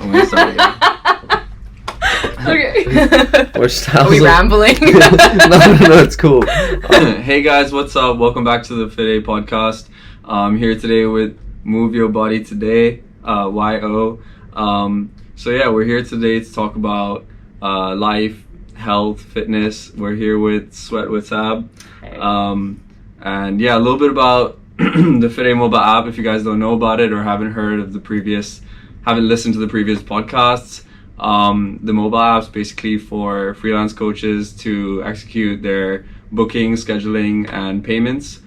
I'm gonna start again. Okay. Are we rambling? No, it's cool. Hey guys, what's up? Welcome back to the Fitaye podcast. I'm here today with Move Your Body Today, YO. So yeah, we're here today to talk about life, health, fitness. We're here with Sweat with Sab. Hey. And yeah, a little bit about the Fitaye mobile app if you guys don't know about it or haven't listened to the previous podcasts. The mobile app's basically for freelance coaches to execute their booking, scheduling, and payments.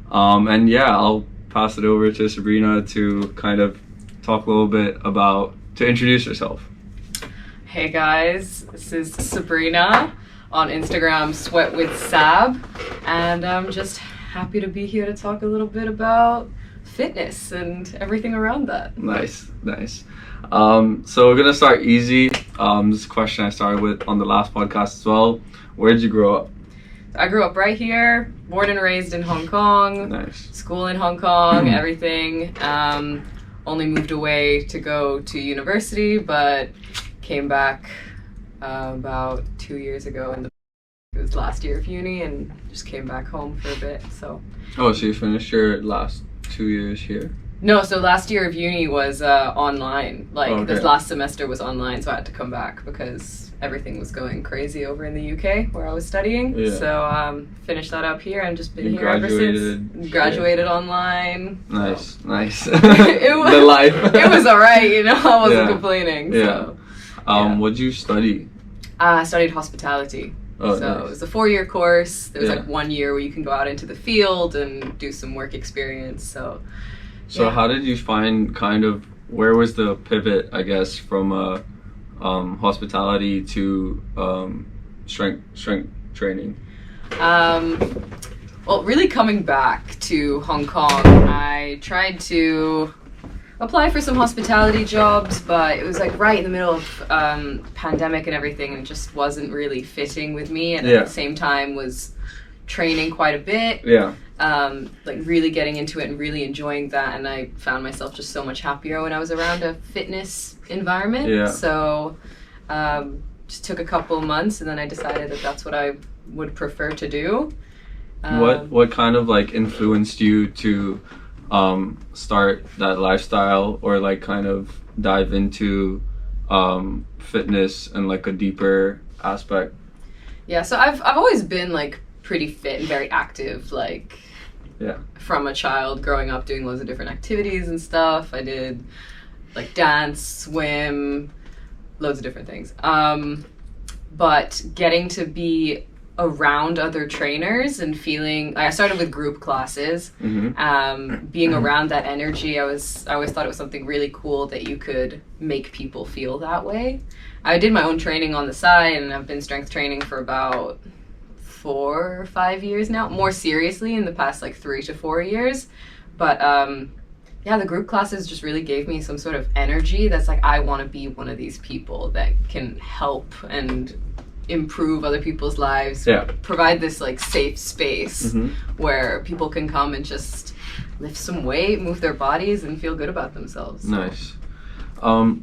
And yeah, I'll pass it over to Sabrina to kind of talk a little bit to introduce herself. Hey guys, this is Sabrina on Instagram, Sweat with Sab, and I'm just happy to be here to talk a little bit about fitness and everything around that. Nice. So we're gonna start easy. This is a question I started with on the last podcast as well. Where did you grow up? I grew up right here, born and raised in Hong Kong. Nice. School in Hong Kong, everything. Only moved away to go to university, but came back about 2 years ago, and it was last year of uni, and just came back home for a bit. So You finished your last 2 years here? no, so last year of uni was online. Okay. This last semester was online, so I had to come back because everything was going crazy over in the UK where I was studying. Yeah. So finished that up here and just been You here ever graduated, since. Graduated online. Nice. It was, The life. It was alright, I wasn't Yeah. complaining. Yeah. So. Yeah. What'd you study? I studied hospitality. Oh, so nice. it was a 4-year course. There was Yeah. 1 year where you can go out into the field and do some work experience. So yeah. How did you find where was the pivot, I guess, from hospitality to strength training? Well, really coming back to Hong Kong, I tried to apply for some hospitality jobs, but it was right in the middle of pandemic and everything, and it just wasn't really fitting with me, and at the same time was training quite a bit. Yeah. Really getting into it and really enjoying that, and I found myself just so much happier when I was around a fitness environment. Yeah. So just took a couple of months, and then I decided that that's what I would prefer to do. What kind of influenced you to start that lifestyle, or kind of dive into fitness and a deeper aspect? Yeah, so I've always been pretty fit and very active, from a child growing up doing loads of different activities and stuff. I did dance, swim, loads of different things. But getting to be around other trainers and feeling, I started with group classes. Mm-hmm. Being around that energy, I always thought it was something really cool that you could make people feel that way. I did my own training on the side, and I've been strength training for about 4 or 5 years now, more seriously in the past 3 to 4 years. But the group classes just really gave me some sort of energy that's I want to be one of these people that can help and improve other people's lives. Yeah. Provide this safe space where people can come and just lift some weight, move their bodies, and feel good about themselves. Nice.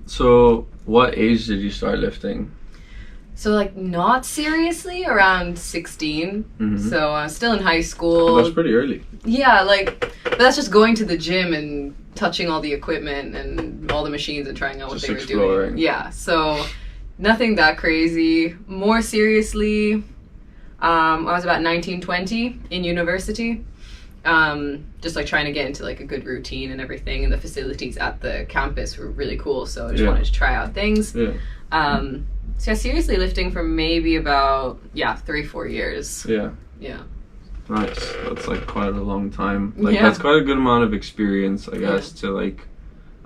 So what age did you start lifting? So not seriously, around 16. Mm-hmm. So I was still in high school. That's pretty early. Yeah, but that's just going to the gym and touching all the equipment and all the machines and trying out what Just they were exploring. doing. Yeah, so nothing that crazy. More seriously, I was about 19, 20 in university. Just trying to get into a good routine and everything, and the facilities at the campus were really cool, so I just wanted to try out things. Yeah. So seriously lifting for maybe about 3-4 years. Yeah. Yeah. Nice. That's quite a long time. Yeah. That's quite a good amount of experience, I guess, to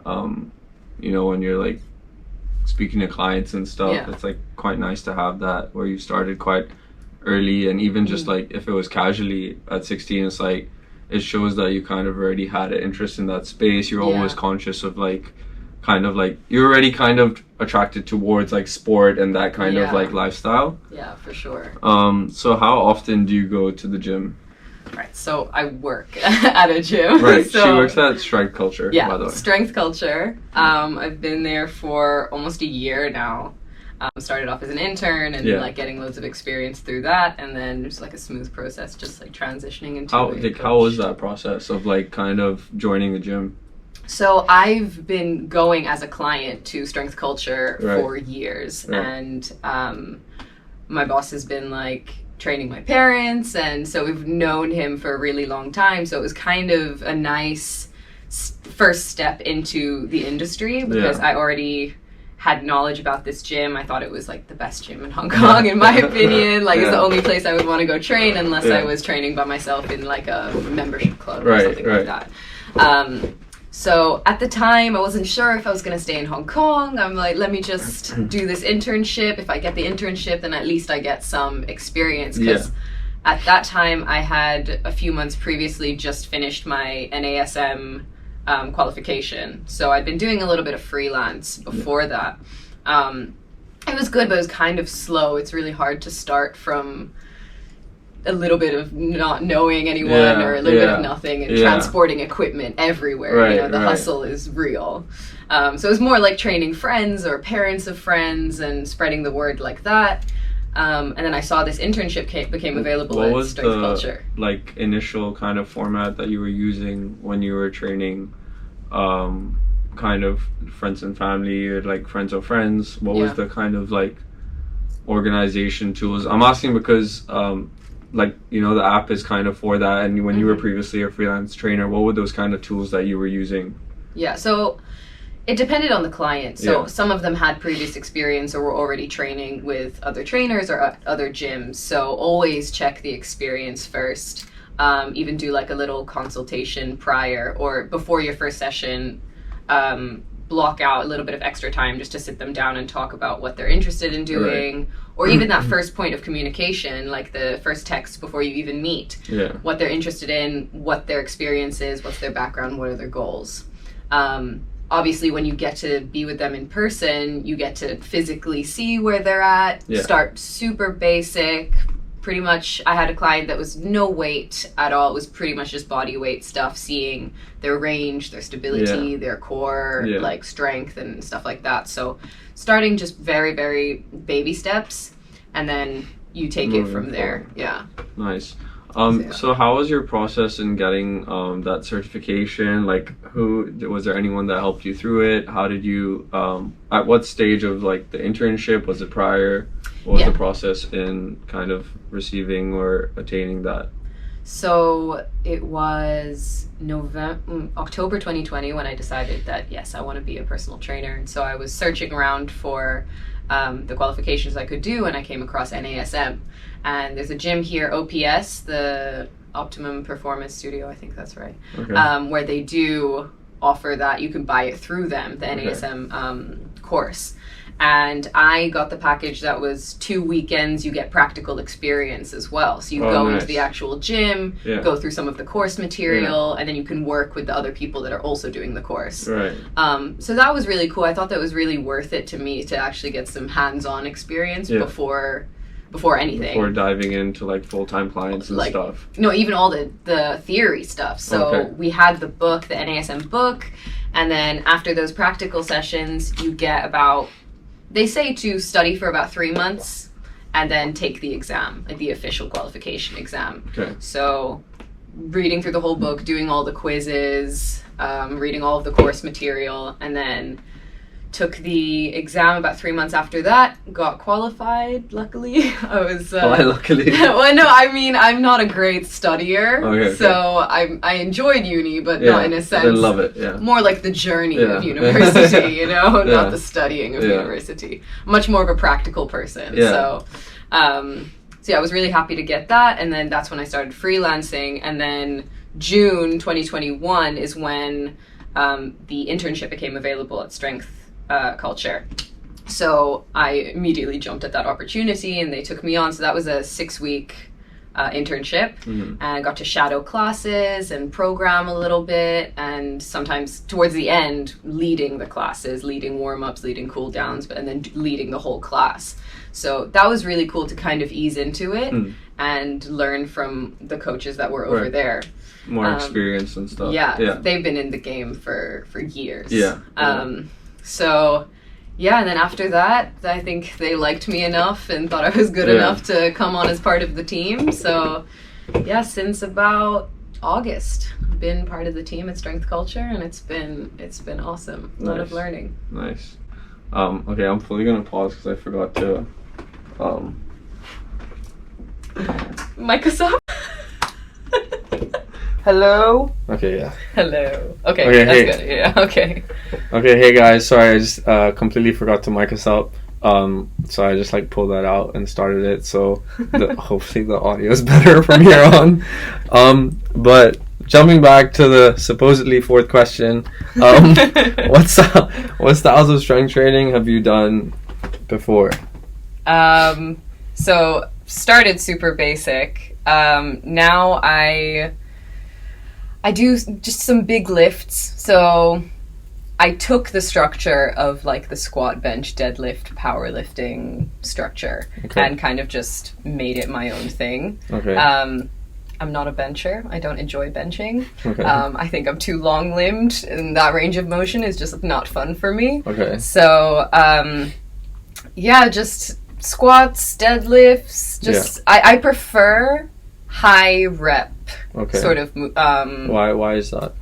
when you're speaking to clients and stuff. Yeah. It's quite nice to have that where you started quite early, and even just if it was casually at 16, it's it shows that you kind of already had an interest in that space. You're always conscious of you're already kind of attracted towards sport and that kind of lifestyle. Yeah, for sure. So how often do you go to the gym? Right, so I work at a gym. Right, So, she works at Strength Culture, yeah, by the way. Strength Culture. I've been there for almost a year now. Started off as an intern and like getting loads of experience through that, and then just like a smooth process, just like transitioning into How was that process of like kind of joining the gym? So I've been going as a client to Strength Culture Right. for years, Right. and my boss has been like training my parents, and so we've known him for a really long time. So it was kind of a nice first step into the industry because I already had knowledge about this gym. I thought it was like the best gym in Hong Kong, in my opinion. Like it's the only place I would want to go train unless I was training by myself in like a membership club or something like that. So at the time, I wasn't sure if I was going to stay in Hong Kong. I'm like, let me just do this internship. If I get the internship, then at least I get some experience. Because at that time, I had a few months previously just finished my NASM qualification. So I'd been doing a little bit of freelance before that. It was good, but it was kind of slow. It's really hard to start from a little bit of not knowing anyone or a little bit of nothing and transporting equipment everywhere. The hustle is real. So it was more like training friends or parents of friends and spreading the word like that. And then I saw this internship became available at Strength Culture. Like initial kind of format that you were using when you were training kind of friends and family, or like friends of friends? What was the kind of like organization tools? I'm asking because like, you know, the app is kind of for that, and when you were previously a freelance trainer, what were those kind of tools that you were using? Yeah, so it depended on the client. So some of them had previous experience or were already training with other trainers or other gyms. So always check the experience first. Even do like a little consultation prior or before your first session. Block out a little bit of extra time just to sit them down and talk about what they're interested in doing, or even that first point of communication, like the first text before you even meet, what they're interested in, what their experience is, what's their background, what are their goals. Obviously, when you get to be with them in person, you get to physically see where they're at, start super basic. Pretty much, I had a client that was no weight at all. It was pretty much just body weight stuff, seeing their range, their stability, their core, like strength and stuff like that. So starting just very, very baby steps, and then you take it from there. Yeah. Nice. So how was your process in getting that certification? Like, was there anyone that helped you through it? How did you, at what stage of like the internship, was it prior? What was the process in kind of receiving or attaining that? So it was October 2020 when I decided that, yes, I want to be a personal trainer. And so I was searching around for the qualifications I could do, and I came across NASM. And there's a gym here, OPS, the Optimum Performance Studio, I think that's right, where they do offer that. You can buy it through them, the NASM course. And I got the package that was 2 weekends, you get practical experience as well. So you go into the actual gym, go through some of the course material, and then you can work with the other people that are also doing the course. Right. So that was really cool. I thought that was really worth it to me to actually get some hands-on experience before anything. Before diving into like full-time clients and stuff. No, even all the theory stuff. So we had the book, the NASM book, and then after those practical sessions, you get about, they say to study for about 3 months and then take the exam, like the official qualification exam. So reading through the whole book, doing all the quizzes, reading all of the course material, and then took the exam about 3 months after that, got qualified, luckily. I was... Why luckily? Well, no, I mean, I'm not a great studier, so I enjoyed uni, but not in a sense... I didn't love it, More like the journey of university, you know, not the studying of university. Much more of a practical person, so I was really happy to get that, and then that's when I started freelancing, and then June 2021 is when the internship became available at Strength Culture. So I immediately jumped at that opportunity and they took me on. So that was a 6-week internship, and got to shadow classes and program a little bit, and sometimes towards the end leading the classes, leading warm-ups, leading cool downs, and then leading the whole class. So that was really cool to kind of ease into it and learn from the coaches that were over there. More experience and stuff. Yeah, they've been in the game for years. Yeah. So yeah, and then after that, I think they liked me enough and thought I was good enough to come on as part of the team. So yeah, since about August, I've been part of the team at Strength Culture, and it's been awesome. A lot of learning. Nice. Okay, I'm fully gonna pause because I forgot to Microsoft. Hello. Okay, yeah. Hello. Okay, that's good. Yeah. Okay. Okay, hey guys. Sorry, I just completely forgot to mic us up. So I just pulled that out and started it. So hopefully the audio is better from here on. But jumping back to the supposedly fourth question, what styles of strength training have you done before? So started super basic. Now I do just some big lifts. So I took the structure of the squat, bench, deadlift, powerlifting structure and kind of just made it my own thing. Okay. I'm not a bencher. I don't enjoy benching. Okay. I think I'm too long-limbed, and that range of motion is just not fun for me. Okay. So, just squats, deadlifts. I prefer high rep sort of. Why is that?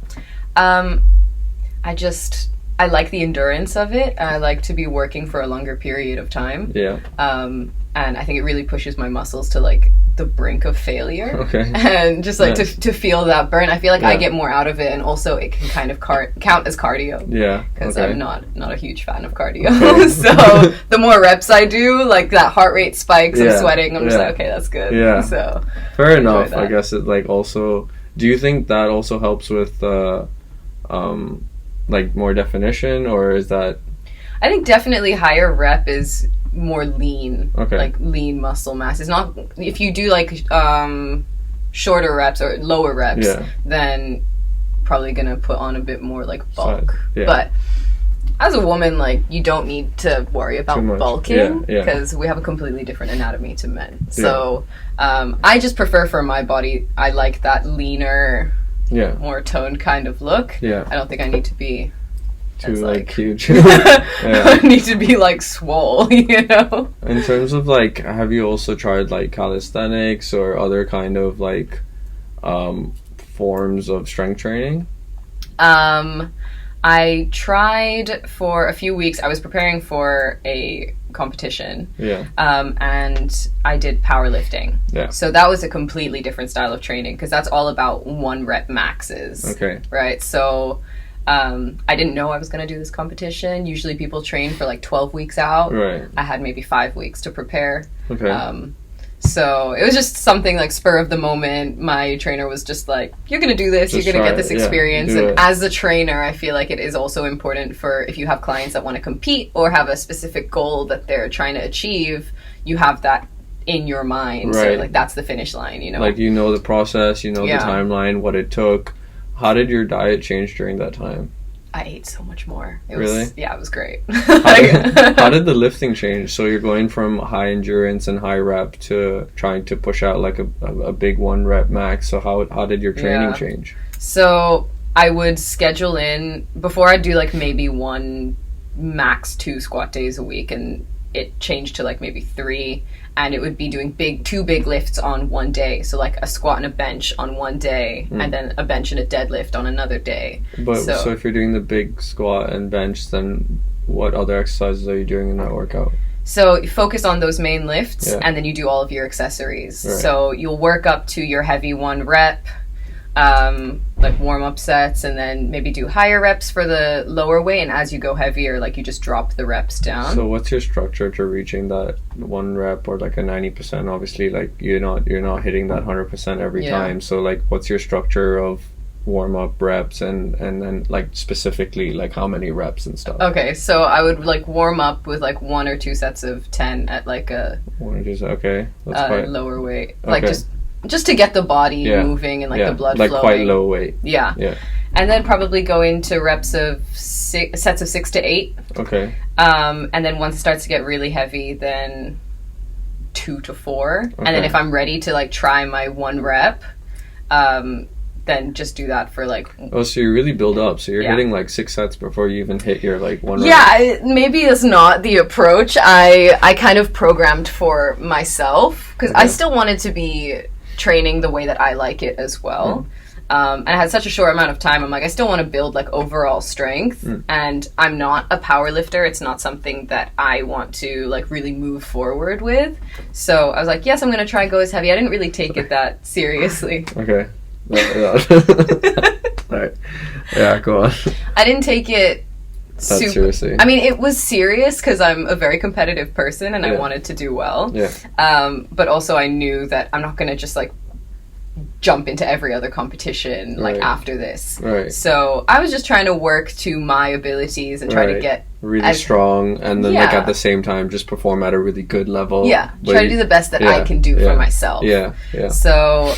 I like the endurance of it. I like to be working for a longer period of time. Yeah. And I think it really pushes my muscles to the brink of failure. Okay. And just to feel that burn. I feel I get more out of it, and also it can kind of count as cardio. Yeah. Because I'm not a huge fan of cardio. Okay. So the more reps I do, that heart rate spikes, I'm sweating. I'm just okay, that's good. Yeah. So fair enough. I guess it also. Do you think that also helps with more definition, or is that? I think definitely higher rep is more lean, lean muscle mass. It's not, if you do shorter reps or lower reps, then probably gonna put on a bit more bulk. But as a woman, you don't need to worry about bulking because we have a completely different anatomy to men. So I just prefer for my body, I like that leaner, more toned kind of look. I don't think I need to be too huge. I need to be swole, you know. In terms of have you also tried calisthenics or other kind of forms of strength training? I tried for a few weeks. I was preparing for a competition. Yeah. And I did powerlifting. Yeah. So that was a completely different style of training because that's all about 1 rep maxes. Okay. Right. So I didn't know I was going to do this competition. Usually people train for 12 weeks out. Right. I had maybe 5 weeks to prepare. Okay. So it was just something spur of the moment. My trainer was just you're going to do this. You're going to get this experience. And as a trainer, I feel it is also important for if you have clients that want to compete or have a specific goal that they're trying to achieve, you have that in your mind. Right. So that's the finish line, you know. You know the process, you know the timeline, what it took. How did your diet change during that time? I ate so much more. It was great. How did the lifting change? So you're going from high endurance and high rep to trying to push out a big 1 rep max. So how did your training change? So I would schedule in, before I'd do maybe 1, max 2 squat days a week, and it changed to maybe 3. And it would be doing 2 big lifts on one day. So a squat and a bench on one day, and then a bench and a deadlift on another day. But so if you're doing the big squat and bench, then what other exercises are you doing in that workout? So you focus on those main lifts, and then you do all of your accessories. Right. So you'll work up to your heavy 1 rep, warm-up sets, and then maybe do higher reps for the lower weight, and as you go heavier, you just drop the reps down. So what's your structure to reaching that 1 rep or a 90%? Obviously you're not hitting that 100% every time. So what's your structure of warm-up reps and then specifically how many reps and stuff? Okay, so I would warm up with 1 or 2 sets of 10 at a 1 or 2 sets. Okay, that's quite lower weight. Okay. Just just to get the body Yeah. moving and like Yeah. the blood Like flowing. quite low weight. Yeah. Yeah. And then probably go into reps of sets of 6 to 8. Okay. And then once it starts to get really heavy, then 2 to 4. And then Okay. if I'm ready to like try my 1 rep, then just do that for like. Oh, so you really build up. So you're Yeah. hitting like 6 sets before you even hit your like 1 rep. Yeah, maybe it's not the approach I kind of programmed for myself, because I Okay. still wanted to be training the way that I like it as well. And I had such a short amount of time. I'm like, I still want to build like overall strength, and I'm not a power lifter. It's not something that I want to like really move forward with. So I was like, yes, I'm going to try go as heavy. I didn't really take it that seriously. Okay. Alright. Yeah, go on. I didn't take it That seriously. I mean, it was serious because I'm a very competitive person and I Yeah. wanted to do well. Yeah. But also I knew that I'm not going to just like jump into every other competition like Right. after this. Right. So I was just trying to work to my abilities and try to Right. get Really strong, and then like Yeah. at the same time just perform at a really good level. try to do the best that I Yeah, can do yeah, for myself. Yeah. Yeah. So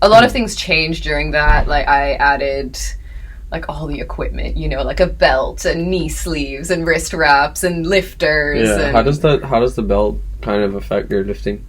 a lot of things changed during that. Like I added like all the equipment, you know, like a belt and knee sleeves and wrist wraps and lifters. Yeah. And, How does the belt kind of affect your lifting?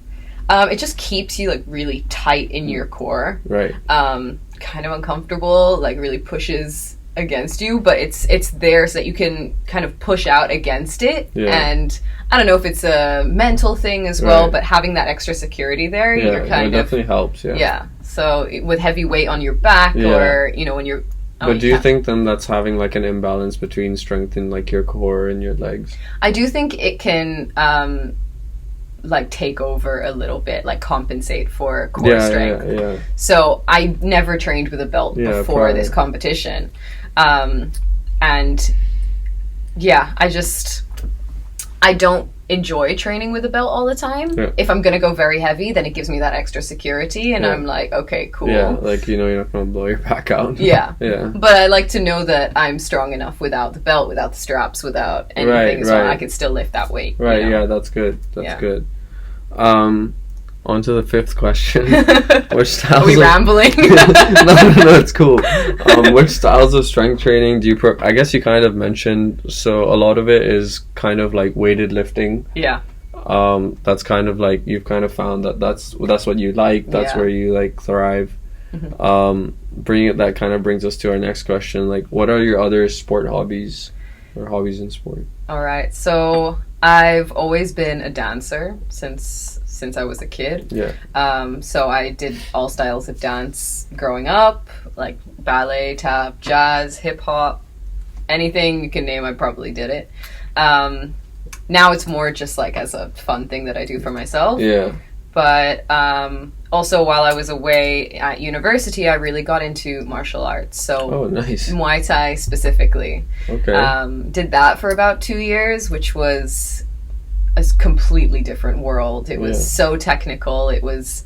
it just keeps you like really tight in your core. Right. Kind of uncomfortable, like really pushes against you, but it's there so that you can kind of push out against it. Yeah. And I don't know if it's a mental thing as well, Right. but having that extra security there, Yeah. you're It kind of definitely helps. Yeah. yeah. So with heavy weight on your back, Yeah. or you know when you're. But do you think then that's having like an imbalance between strength in like your core and your legs? I do think it can like take over a little bit, like compensate for core strength. Yeah. So I never trained with a belt Yeah, before prior. this competition. And yeah, I don't enjoy training with a belt all the time. Yeah. If I'm going to go very heavy, then it gives me that extra security and Yeah. I'm like, okay, cool. Yeah, like you know you're not gonna blow your back out. Yeah. Yeah. But I like to know that I'm strong enough without the belt, without the straps, without anything, Right, so right. I can still lift that weight. Right, you know? yeah, that's good. That's Yeah. good. On to the 5th question. Which styles Are we of... rambling? no, it's cool. Which styles of strength training do you I guess you kind of mentioned, so a lot of it is kind of like weighted lifting. Yeah. That's kind of like you've kind of found that's what you like, that's Yeah. where you like thrive. That kind of brings us to our next question, like what are your other sport hobbies or hobbies in sport? All right. So I've always been a dancer since I was a kid. Yeah. So I did all styles of dance growing up, like ballet, tap, jazz, hip hop, anything you can name, I probably did it. Now it's more just like as a fun thing that I do for myself. Yeah. But also while I was away at university, I really got into martial arts. So Oh, nice. Muay Thai specifically. Okay. Did that for about 2 years, which was a completely different world. It was Yeah. so technical. It was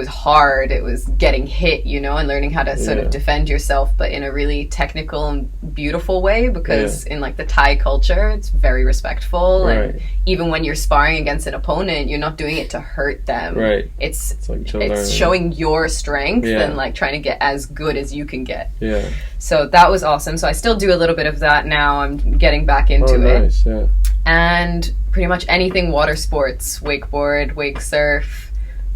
hard. It was getting hit, you know, and learning how to sort Yeah. of defend yourself, but in a really technical and beautiful way, because in like the Thai culture, it's very respectful. Right. And even when you're sparring against an opponent, you're not doing it to hurt them. Right. It's like to learn. showing your strength Yeah. and like trying to get as good as you can get. Yeah. So that was awesome. So I still do a little bit of that now. I'm getting back into Oh, it. nice. Yeah. And pretty much anything water sports, wakeboard, wake surf,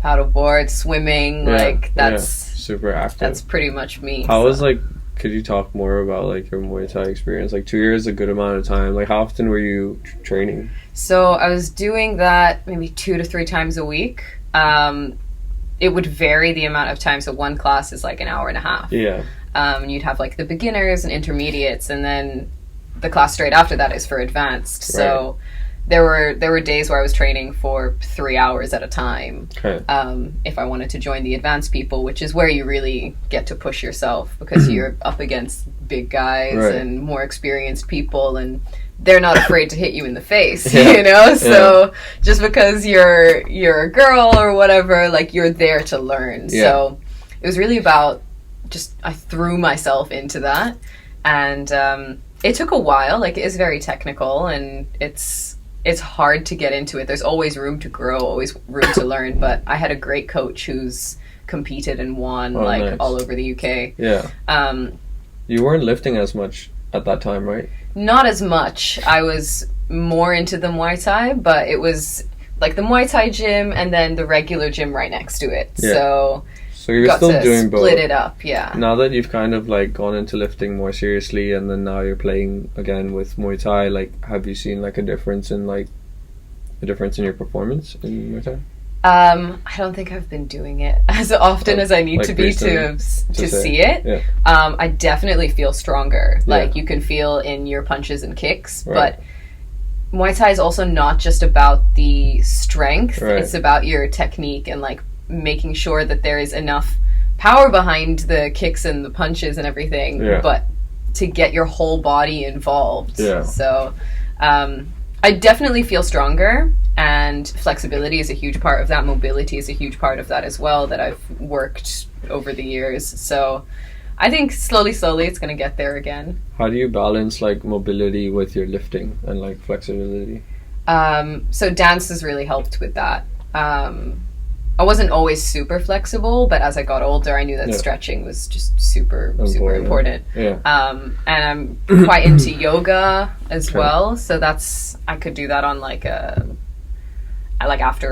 paddleboard, swimming, Yeah, like that's super active. that's pretty much me. How so. was like? Could you talk more about like your Muay Thai experience? Like 2 years is a good amount of time. Like how often were you training? So I was doing that maybe 2 to 3 times a week. It would vary the amount of time. So one class is like an hour and a half. Yeah. And you'd have like the beginners and intermediates, and then the class straight after that is for advanced. So there were days where I was training for 3 hours at a time. Okay. If I wanted to join the advanced people, which is where you really get to push yourself, because you're up against big guys Right. and more experienced people, and they're not afraid to hit you in the face, Yeah. you know? So just because you're a girl or whatever, like you're there to learn. Yeah. So it was really about I threw myself into that, and it took a while. Like it is very technical, and it's it's hard to get into it. There's always room to grow, always room to learn. But I had a great coach who's competed and won nice. all over the UK. Yeah. You weren't lifting as much at that time, right? Not as much. I was more into the Muay Thai, but it was like the Muay Thai gym and then the regular gym right next to it. Yeah. So you're got still to doing both. split it up, yeah. Now that you've kind of like gone into lifting more seriously, and then now you're playing again with Muay Thai, like have you seen like a difference in your performance in Muay Thai? I don't think I've been doing it as often as I need like to be to see it. Yeah. I definitely feel stronger. Yeah. Like you can feel in your punches and kicks, Right. but Muay Thai is also not just about the strength. Right. It's about your technique and like making sure that there is enough power behind the kicks and the punches and everything, Yeah. but to get your whole body involved. Yeah. So I definitely feel stronger, and flexibility is a huge part of that. Mobility is a huge part of that as well, that I've worked over the years. So I think slowly it's going to get there again. How do you balance like mobility with your lifting and like flexibility? So dance has really helped with that. I wasn't always super flexible, but as I got older, I knew that stretching was just super important. Yeah. And I'm quite into yoga as well, so I could do that on like after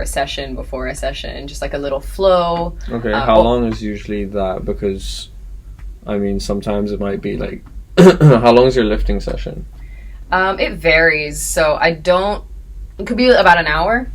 a session, before a session, just like a little flow. Okay. How long is usually that? Because I mean, sometimes it might be like, how long is your lifting session? It varies. So it could be about an hour.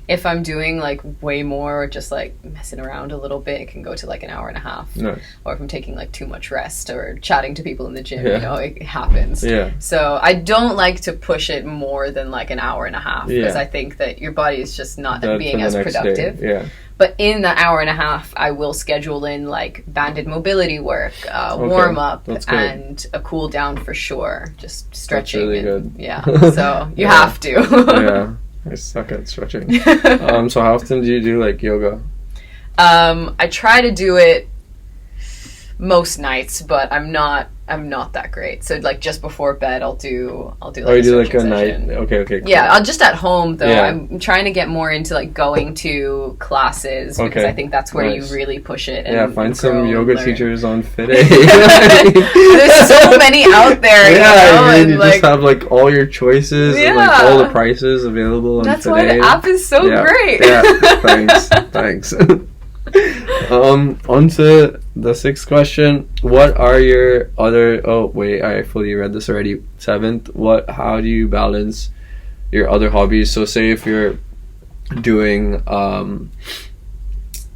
If I'm doing like way more, or just like messing around a little bit, it can go to like an hour and a half. Nice. Or if I'm taking like too much rest or chatting to people in the gym, Yeah. it happens. Yeah. So I don't like to push it more than like an hour and a half, because Yeah. I think that your body is just not That being for the as next productive. day. Yeah. But in that hour and a half, I will schedule in like banded mobility work, warm up, That's good. and a cool down for sure. Just stretching. really and, good. Yeah. So you Yeah. have to. Yeah. I suck at stretching. So how often do you do like yoga? I try to do it most nights, but I'm not that great. So like just before bed, I'll do like Oh, you do like a stretching session. night. Okay. Cool. Yeah, I'll just at home though. Yeah. I'm trying to get more into like going to classes, because Okay. I think that's where Nice. you really push it. And Yeah, find grow some and yoga learn. teachers on Fitaye. There's so many out there. Yeah, I mean, and, you like, just have like all your choices and like all the prices available on that's Fitaye. why the app is so great. Yeah, thanks. On to the sixth question. What are your other... Oh, wait, I fully read this already. Seventh, how do you balance your other hobbies? So say if you're doing...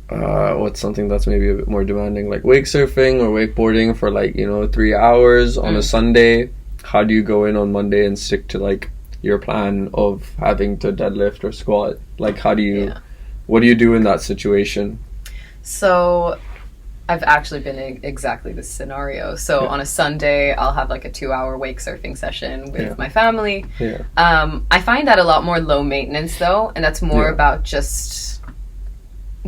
what's something that's maybe a bit more demanding, like wake surfing or wakeboarding for like 3 hours on a Sunday. How do you go in on Monday and stick to like your plan of having to deadlift or squat? Like what do you do in that situation? So I've actually been in exactly this scenario. So on a Sunday, I'll have like a 2-hour wake surfing session with my family. Yeah. I find that a lot more low maintenance though, and that's more about just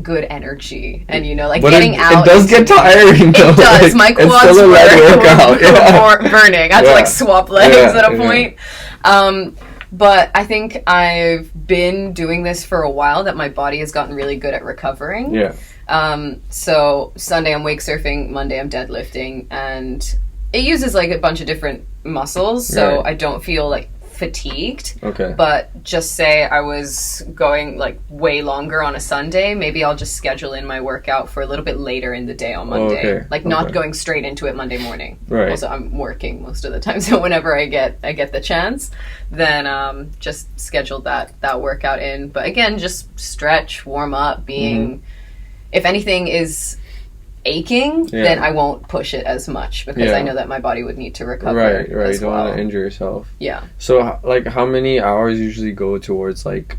good energy and like But getting out. It does get tiring though. It does. My It's quads still a leg workout. were burning. I had to like swap legs at a point. But I think I've been doing this for a while, that my body has gotten really good at recovering. Yeah. So Sunday I'm wake surfing, Monday I'm deadlifting, and it uses like a bunch of different muscles, so I don't feel like fatigued. Okay. But just say I was going like way longer on a Sunday, maybe I'll just schedule in my workout for a little bit later in the day on Monday. Not going straight into it Monday morning. Right. Also, I'm working most of the time, so whenever I get the chance, then just schedule that workout in. But again, just stretch, warm up, if anything is aching, then I won't push it as much, because I know that my body would need to recover. Right. As You don't well. want to injure yourself. Yeah. So, like, how many hours usually go towards, like,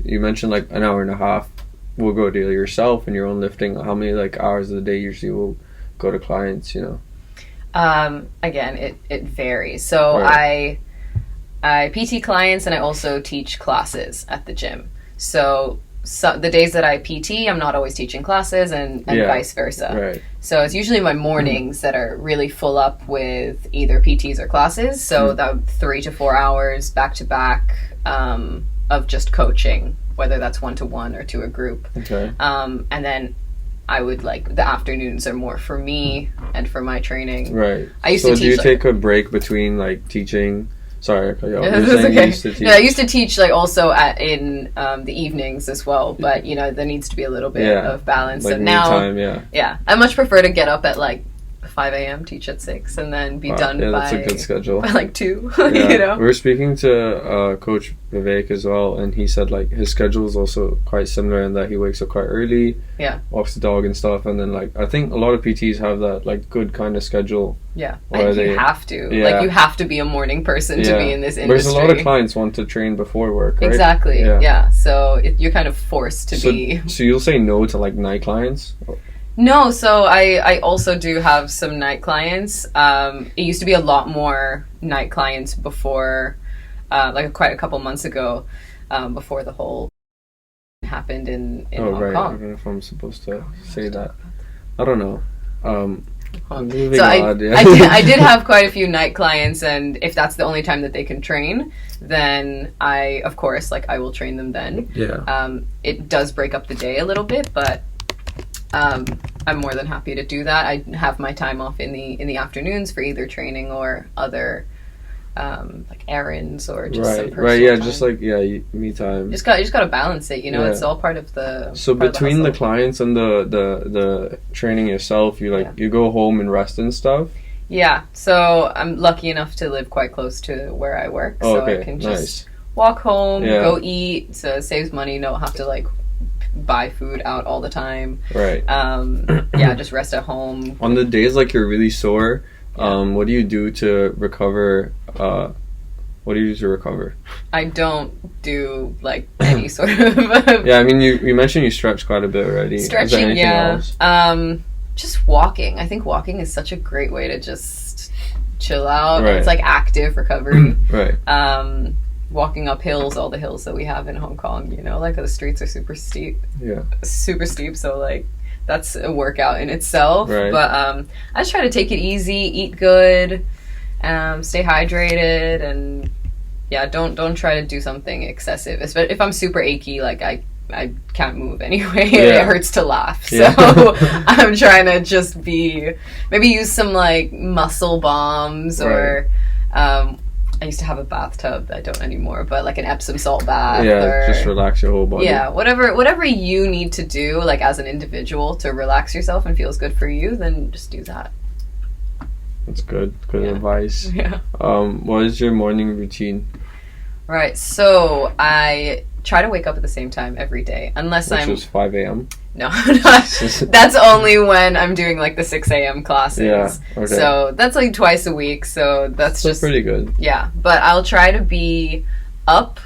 you mentioned, like, an hour and a half will go to yourself and your own lifting. How many, like, hours of the day usually will go to clients, Again, it varies. So I PT clients, and I also teach classes at the gym. So the days that I PT, I'm not always teaching classes, and vice versa. Right. So it's usually my mornings that are really full up with either PTs or classes. So that 3 to 4 hours back to back of just coaching, whether that's 1-to-1 or to a group. Okay. And then I would like the afternoons are more for me and for my training. Right. I used to teach. Do you take a break between like teaching? Sorry, That's okay. I used to teach like also in the evenings as well, but you know there needs to be a little bit of balance. Like and now, time, I much prefer to get up at like 5 a.m., teach at 6, and then be done by. That's a good schedule. By like 2. Yeah. You know, we were speaking to Coach Vivek as well, and he said like his schedule is also quite similar in that he wakes up quite early, walks the dog and stuff, and then like I think a lot of PTs have that like good kind of schedule. Yeah, and you have to. Like you have to be a morning person to be in this industry. Whereas a lot of clients want to train before work, right? Exactly. Yeah. So you're kind of forced to be. So you'll say no to like night clients. No, so I also do have some night clients. It used to be a lot more night clients before, like quite a couple months ago, before the whole happened in Hong Kong. I don't know if I'm supposed to say that. I don't know. So I did have quite a few night clients, and if that's the only time that they can train, then I, of course, like I will train them then. Yeah. It does break up the day a little bit, but I'm more than happy to do that. I have my time off in the afternoons for either training or other like errands or just some personal time. Just like me time. You just got to balance it, you know. It's all part of the. So between the clients and the training yourself, you go home and rest and stuff. Yeah, so I'm lucky enough to live quite close to where I work, so I can just walk home, go eat. So it saves money. Don't have to like buy food out all the time. Right. Just rest at home. On the days like you're really sore, what do you do to recover? What do you do to recover? I don't do like any sort of. Yeah, I mean you mentioned you stretch quite a bit already. Stretching, else? Just walking. I think walking is such a great way to just chill out. Right. It's like active recovery. Right. Walking up hills, all the hills that we have in Hong Kong, you know, like the streets are super steep. Yeah. Super steep, so like that's a workout in itself. Right. But I just try to take it easy, eat good, stay hydrated, and don't try to do something excessive. If I'm super achy, like I can't move anyway. It hurts to laugh. So I'm trying to just maybe use some like muscle bombs or I used to have a bathtub. I don't anymore, but like an Epsom salt bath. Yeah, just relax your whole body. Yeah, whatever you need to do, like as an individual, to relax yourself and feels good for you, then just do that. That's good. Good advice. Yeah. What is your morning routine? Right. So I try to wake up at the same time every day, Which was 5 a.m. No, that's only when I'm doing like the 6 a.m. classes. Yeah, okay. So that's like twice a week. So that's just pretty good. Yeah, but I'll try to be up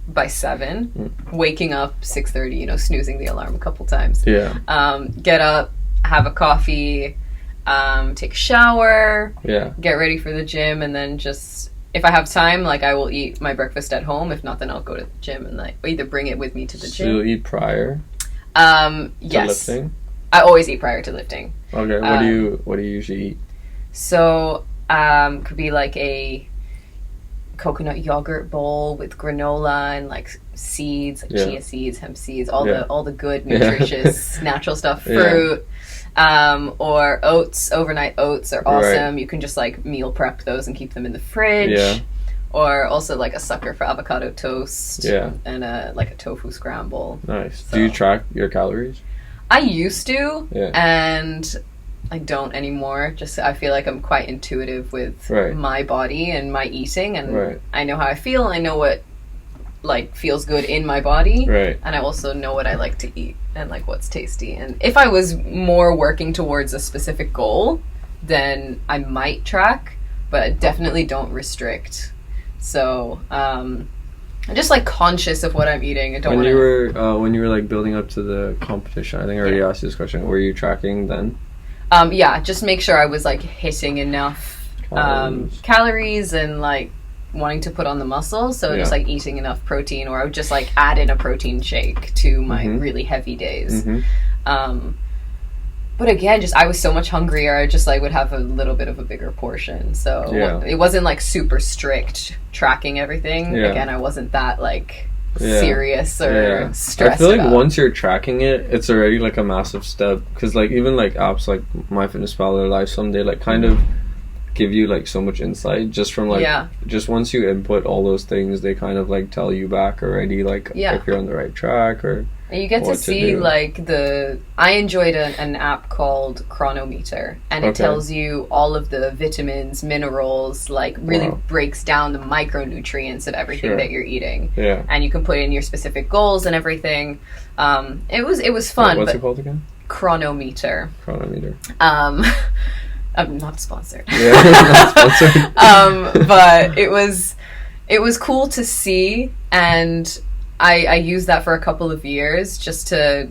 by 7, waking up 6:30. You know, snoozing the alarm a couple times. Yeah. Get up, have a coffee, take a shower. Yeah. Get ready for the gym, and then just. If I have time, like I will eat my breakfast at home. If not, then I'll go to the gym and like either bring it with me to the gym. So you'll eat prior? Yes. To lifting? I always eat prior to lifting. Okay. What do you usually eat? So could be like a coconut yogurt bowl with granola and like seeds, like chia seeds, hemp seeds, all the good nutritious natural stuff, fruit. Or oats. Overnight oats are awesome. You can just like meal prep those and keep them in the fridge. Or also like a sucker for avocado toast. And like a tofu scramble. Nice. So, do you track your calories? I used to, and I don't anymore. Just I feel like I'm quite intuitive with my body and my eating, and I know how I feel. I know what like feels good in my body, and I also know what I like to eat and like what's tasty. And if I was more working towards a specific goal, then I might track, but I definitely don't restrict. So I'm just like conscious of what I'm eating. I don't when you were like building up to the competition, I think I already asked you this question, were you tracking then? Just make sure I was like hitting enough calories and like wanting to put on the muscle, so Yeah. just like eating enough protein, or I would just like add in a protein shake to my really heavy days. But again, just I was so much hungrier, I just like would have a little bit of a bigger portion. So Yeah. it wasn't like super strict tracking everything. Yeah. Again, I wasn't that like Yeah. serious or Yeah. stressed I feel like about. once you're tracking it, it's already like a massive step, because like even like apps like MyFitnessPal or LifeSomeday like kind of give you like so much insight just from like just once you input all those things, they kind of like tell you back already like if you're on the right track or and you get to see like I enjoyed an app called Chronometer, and it tells you all of the vitamins, minerals, like really breaks down the micronutrients of everything that you're eating. Yeah. And you can put in your specific goals and everything. It was fun. What's it called again? Chronometer. I'm not sponsored. Yeah, not sponsored. But it was cool to see, and I used that for a couple of years just to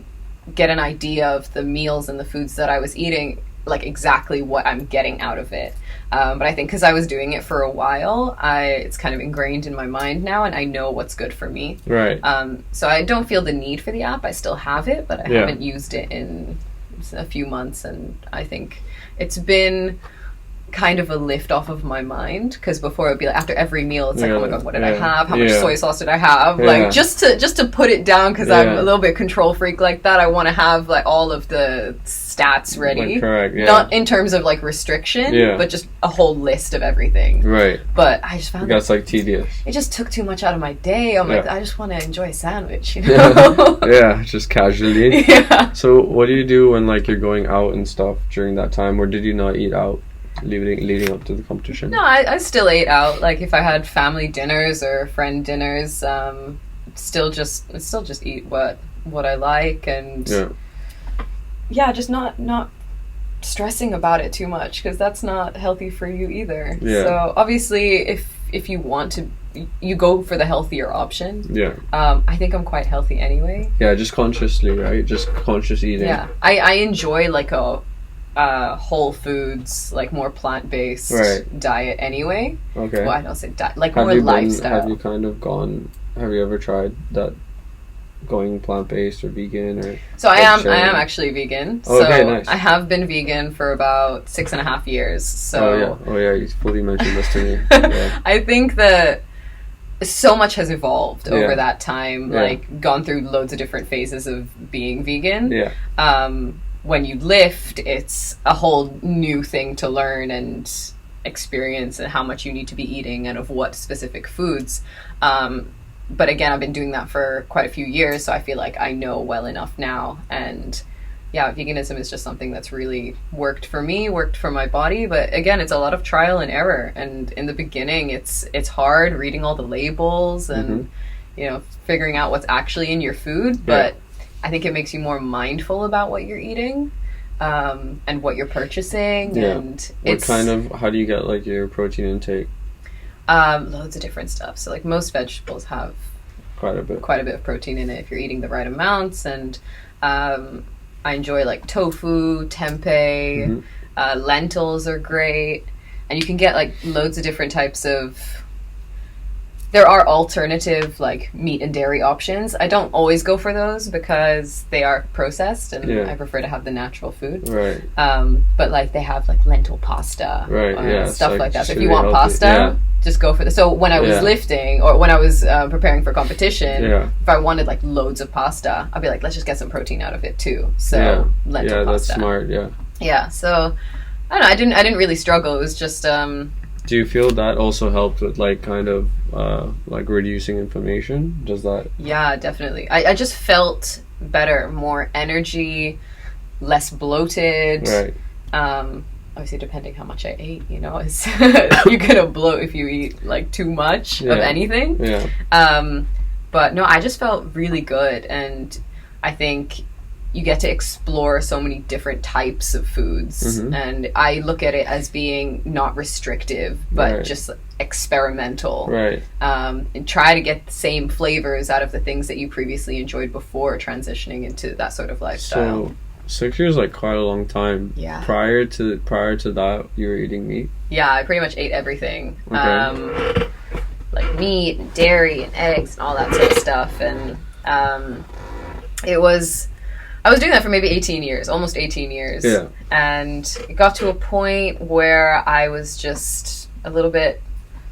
get an idea of the meals and the foods that I was eating, like exactly what I'm getting out of it. But I think because I was doing it for a while, it's kind of ingrained in my mind now, and I know what's good for me. Right. So I don't feel the need for the app. I still have it, but I haven't used it in a few months, and I think it's been kind of a lift off of my mind, because before it'd be like after every meal it's like, oh my god, what did I have, how much soy sauce did I have, like just to put it down, because I'm a little bit control freak like that. I want to have like all of the stats ready, correct, not in terms of like restriction, but just a whole list of everything. Right. But I just found that's like tedious. It just took too much out of my day. I'm like, I just want to enjoy a sandwich, you know. Just casually. So what do you do when like you're going out and stuff during that time, or did you not eat out leading up to the competition? No, I still ate out. Like if I had family dinners or friend dinners, still just eat what I like, and just not stressing about it too much, because that's not healthy for you either. So obviously if you want to, you go for the healthier option. I think I'm quite healthy anyway. Just consciously, right? Just conscious eating. I enjoy like a whole foods, like more plant-based diet anyway. Well, I don't say diet, like more lifestyle. Have you ever tried that, going plant-based or vegan? Or so I am actually vegan. Nice. I have been vegan for about 6.5 years. So you fully mentioned this to me. I think that so much has evolved over that time, like gone through loads of different phases of being vegan. When you lift, it's a whole new thing to learn and experience, and how much you need to be eating and of what specific foods. But again, I've been doing that for quite a few years, so I feel like I know well enough now. And veganism is just something that's really worked for me, worked for my body. But again, it's a lot of trial and error. And in the beginning, it's hard reading all the labels and figuring out what's actually in your food. But I think it makes you more mindful about what you're eating, and what you're purchasing. And how do you get like your protein intake? Loads of different stuff. So like most vegetables have quite a bit of protein in it if you're eating the right amounts. And I enjoy like tofu, tempeh, lentils are great, and you can get like loads of different types of. There are alternative like meat and dairy options. I don't always go for those because they are processed, and I prefer to have the natural food. Right. But like they have like lentil pasta, stuff like that. So if you want pasta, just go for this. So when I was lifting, or when I was preparing for competition, if I wanted like loads of pasta, I'd be like, let's just get some protein out of it too. So lentil pasta. That's smart. Yeah. So I don't know. I didn't really struggle. It was just. Do you feel that also helped with like kind of like reducing inflammation? Does that? Yeah, definitely. I just felt better, more energy, less bloated. Right. Obviously, depending how much I ate, is you're gonna bloat if you eat like too much of anything. But no, I just felt really good, and I think you get to explore so many different types of foods, and I look at it as being not restrictive, but just experimental. And try to get the same flavors out of the things that you previously enjoyed before transitioning into that sort of lifestyle. So 6 years, like quite a long time. Prior to that, you were eating meat? Yeah, I pretty much ate everything. meat and dairy and eggs and all that sort of stuff. And I was doing that for maybe 18 years, almost 18 years. Yeah. And it got to a point where I was just a little bit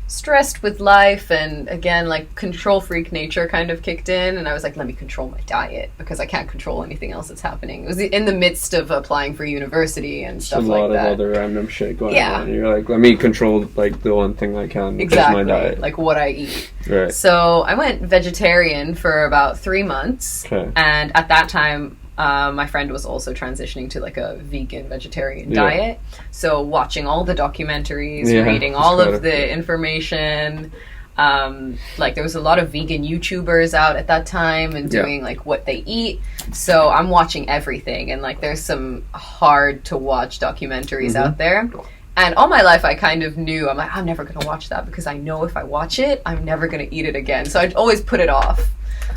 stressed with life, and again, like, control freak nature kind of kicked in, and I was like, let me control my diet because I can't control anything else that's happening. It was in the midst of applying for university and stuff like that. A lot of other random shit going on. And you're like, let me control, like, the one thing I can, which is my diet. Like what I eat. Right. So I went vegetarian for about 3 months. Okay. And at that time, my friend was also transitioning to like a vegan vegetarian diet. So watching all the documentaries, reading all of the information. Like, there was a lot of vegan YouTubers out at that time and doing like what they eat. So I'm watching everything, and like there's some hard to watch documentaries out there. And all my life I kind of knew, I'm like, I'm never going to watch that because I know if I watch it, I'm never going to eat it again. So I'd always put it off.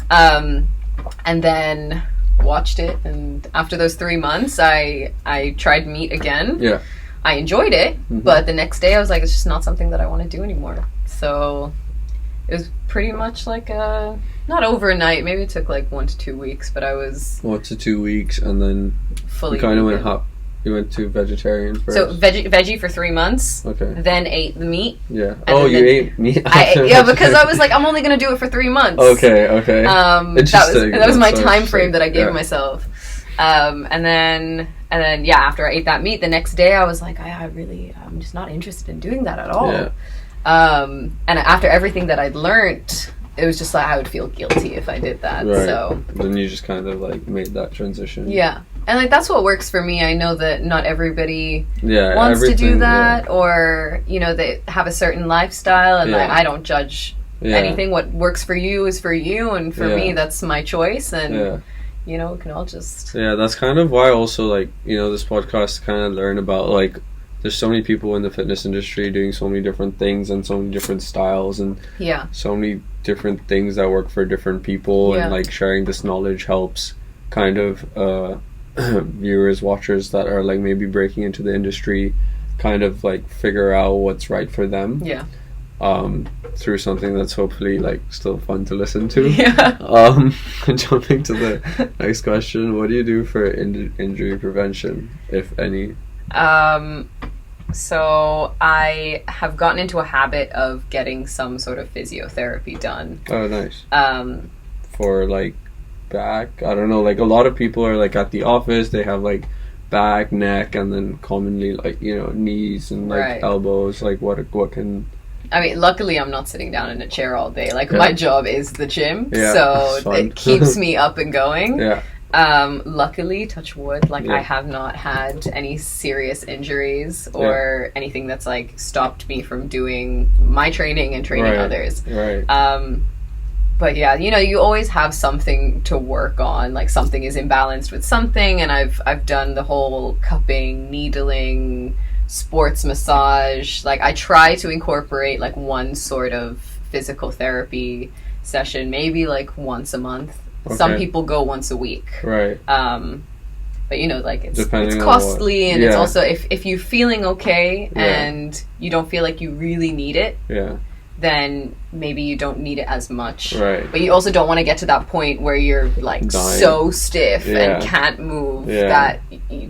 And then watched it, and after those 3 months I tried meat again. I enjoyed it, but the next day I was like, it's just not something that I want to do anymore. So it was pretty much like not overnight, maybe it took like 1 to 2 weeks, but I was 1 to 2 weeks, and then fully kind of you went to vegetarian first. So veggie for 3 months. Okay. Then ate the meat. Yeah. Oh, you ate meat? Because I was like, I'm only going to do it for 3 months. Okay. That was my time frame that I gave myself. And then after I ate that meat, the next day I was like, I'm just not interested in doing that at all. Yeah. And after everything that I'd learned, it was just like I would feel guilty if I did that. Right. So then you just kind of like made that transition. Yeah. And like that's what works for me. I know that not everybody wants to do that, or they have a certain lifestyle, and like, I don't judge anything. What works for you is for you, and for me, that's my choice. And we can all just that's kind of why also, like, this podcast kind of learn about, like, there's so many people in the fitness industry doing so many different things and so many different styles and so many different things that work for different people, and like sharing this knowledge helps kind of viewers, watchers that are like maybe breaking into the industry kind of like figure out what's right for them through something that's hopefully like still fun to listen to. Jumping to the next question, what do you do for injury prevention, if any? So I have gotten into a habit of getting some sort of physiotherapy done. Oh, nice. For like back, I don't know, like a lot of people are like at the office, they have like back, neck, and then commonly like knees and like elbows. Like what can I mean, luckily I'm not sitting down in a chair all day. Like my job is the gym, so it keeps me up and going. Luckily, touch wood, like I have not had any serious injuries or anything that's like stopped me from doing my training and training others. But you always have something to work on. Like something is imbalanced with something, and I've done the whole cupping, needling, sports massage. Like I try to incorporate like one sort of physical therapy session, maybe like once a month. Some people go once a week. But like it's costly, and it's also if you're feeling okay and you don't feel like you really need it, then maybe you don't need it as much. But you also don't want to get to that point where you're like so stiff and can't move that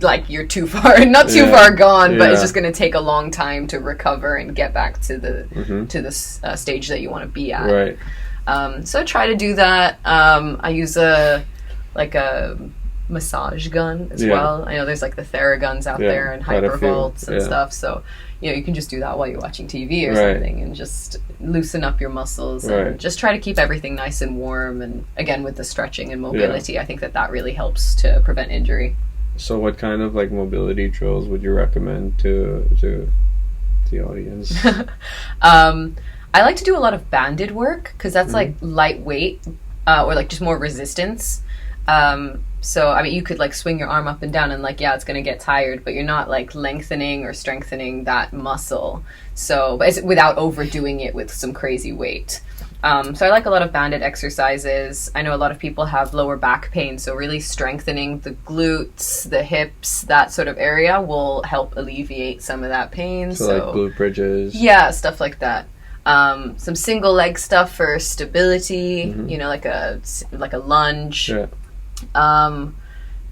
like you're too far, not too far gone, but it's just going to take a long time to recover and get back to the stage that you want to be at. So I try to do that. I use a massage gun as well. I know there's like the Theraguns out there and Hypervolts and stuff. So you can just do that while you're watching TV or something, and just loosen up your muscles and just try to keep everything nice and warm. And again, with the stretching and mobility, I think that really helps to prevent injury. So what kind of like mobility drills would you recommend to the audience? I like to do a lot of banded work because that's like lightweight or like just more resistance. So I mean, you could like swing your arm up and down and like it's gonna get tired, but you're not like lengthening or strengthening that muscle. So, but it's without overdoing it with some crazy weight. So I like a lot of banded exercises. I know a lot of people have lower back pain, so really strengthening the glutes, the hips, that sort of area will help alleviate some of that pain. So like glute bridges. Yeah, stuff like that. Some single leg stuff for stability, Mhm. you know, like a lunge. Yeah.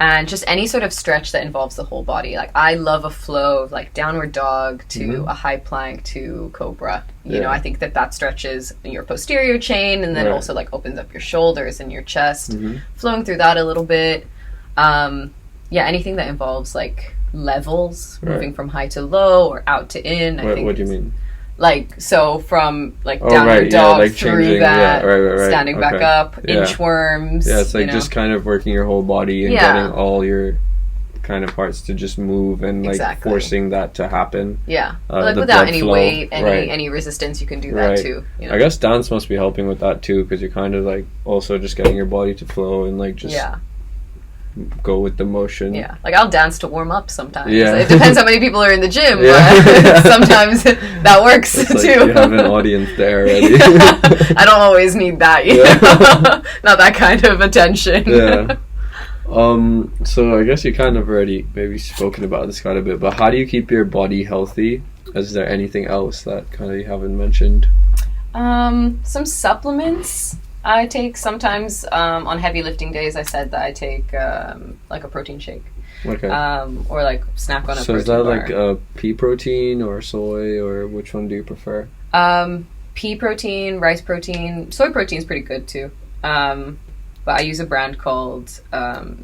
And just any sort of stretch that involves the whole body. Like, I love a flow of like downward dog to Mhm. a high plank to cobra. You know, Yeah. I think that stretches your posterior chain and then Right. also like opens up your shoulders and your chest, Mhm. flowing through that a little bit. Yeah, anything that involves like levels, Right. moving from high to low or out to in. I think What do you mean? like, so from like Oh, downward right, yeah, dog like through changing, that, yeah, right, standing back okay. up, Yeah. inchworms. Yeah, it's like you know? just kind of working your whole body and Yeah. getting all your kind of parts to just move and like Exactly. forcing that to happen. Yeah, Uh, like the without blood any flow, weight, right. any resistance, you can do that Right. too. You know? I guess dance must be helping with that too, because you're kind of like also just getting your body to flow and like just Yeah, go with the motion. yeah. Like I'll dance to warm up sometimes. Yeah. It depends how many people are in the gym, Yeah. but sometimes that works It's like too. you have an audience there already. Yeah. I don't always need that, you Yeah. know? Not that kind of attention. Yeah. So I guess you kind of already maybe spoken about this quite a bit, but how do you keep your body healthy? Is there anything else that kind of you haven't mentioned? Some supplements I take sometimes. On heavy lifting days, I said that I take like a protein shake, Okay. or like snack on a So protein is that bar. like pea protein or soy, or which one do you prefer? Pea protein, rice protein, soy protein is pretty good too. But I use a brand called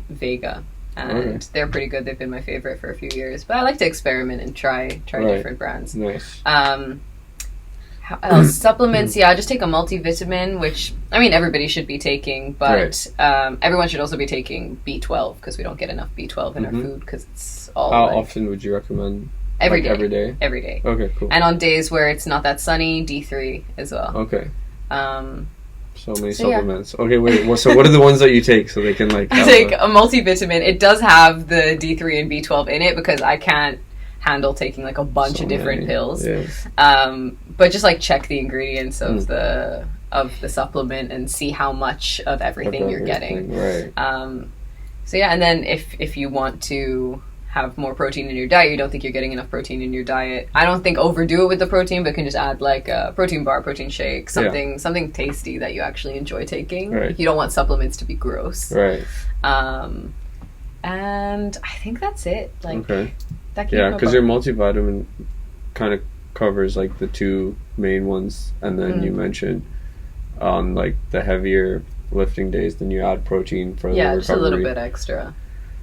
Vega, and Okay. they're pretty good. They've been my favorite for a few years. But I like to experiment and try Right. different brands. Nice. How else? Supplements, yeah, I just take a multivitamin, which, I mean, everybody should be taking, but everyone should also be taking B12 because we don't get enough B12 in our Mhm. food because it's all How like, often would you recommend? every like day. Every day. Every day. Okay, cool. And on days where it's not that sunny, D3 as well. Okay. So many So, yeah. supplements. Okay, wait. So what are the ones that you take so they can like? I have take a- a multivitamin. It does have the D3 and B12 in it because I can't handle taking like a bunch so of different many. pills. Yeah. But just like check the ingredients of Mm. the supplement and see how much of everything you're getting. Right. So yeah, and then if you want to have more protein in your diet, you don't think you're getting enough protein in your diet, I don't think overdo it with the protein, but can just add like a protein bar, protein shake, something tasty that you actually enjoy taking. Right. You don't want supplements to be gross. Right. And I think that's it. Like Okay. that. Yeah, because your multivitamin kind of covers like the two main ones, and then you mentioned on like the heavier lifting days, then you add protein for the recovery. just a little bit extra.